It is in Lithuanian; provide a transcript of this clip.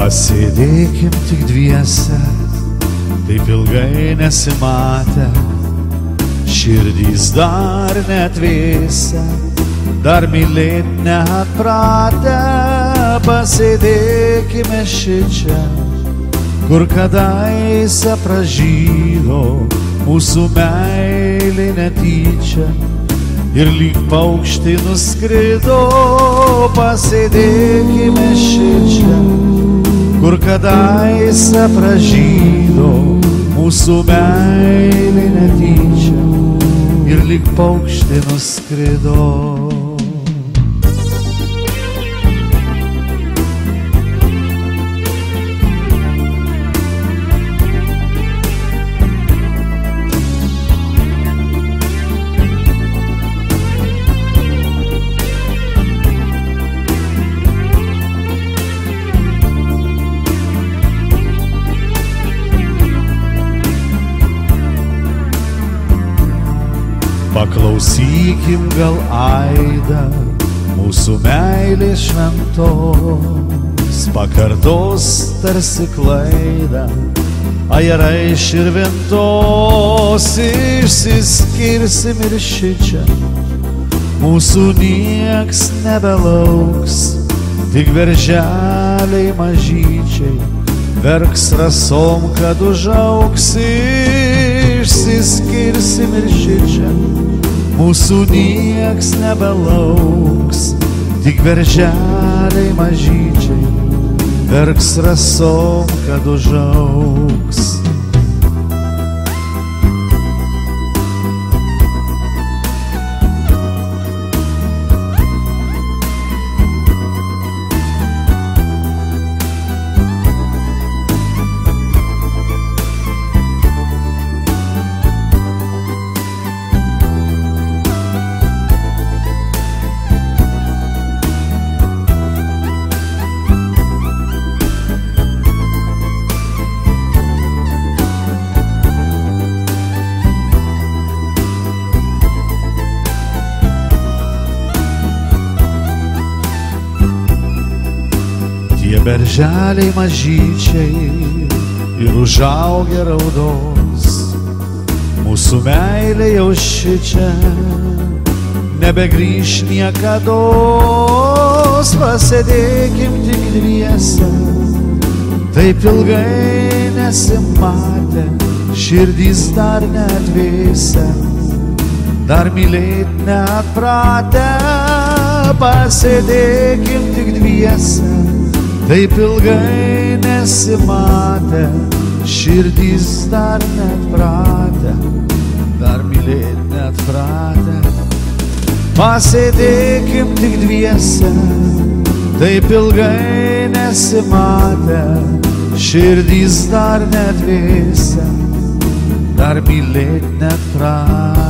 Pasėdėkim tik dviese, taip ilgai nesimatę, širdys dar neatvėsę, dar mylėt neatpratę. Pasėdėkime šičia, kur kadaise pražydo mūsų meilė netyčia ir lyg paukštį nuskrido. Pasėdėkime šičia, kur kadaise pražydo mūsų meilė netyčia ir lyg paukštį nuskrido. Paklausykim gal aidą mūsų meilės šventos, pakartos tarsi klaidą ajerai širventos. Išsiskirsim ir šičia, mūsų nieks nebelauks, tik berželiai mažyčiai verks rasom, kad užaugs. Išsiskirsim ir šičia, mūsų nieks nebelauks, tik berželiai mažyčiai verks rasom, kad užaugs. Tie berželiai mažyčiai ir užaugę raudos, mūsų meilė jau šičia nebegrįš niekados. Pasėdėkim tik dviese, taip ilgai nesimatę, širdys dar neatvėsę, dar mylėt neatpratę. Pasėdėkim tik dviese, taip ilgai nesimatę, širdys dar neatpratę, dar mylėt neatpratę. Pasėdėkim tik dviese, taip ilgai nesimatę, širdys dar neatvėsę, dar mylėt neatpratę.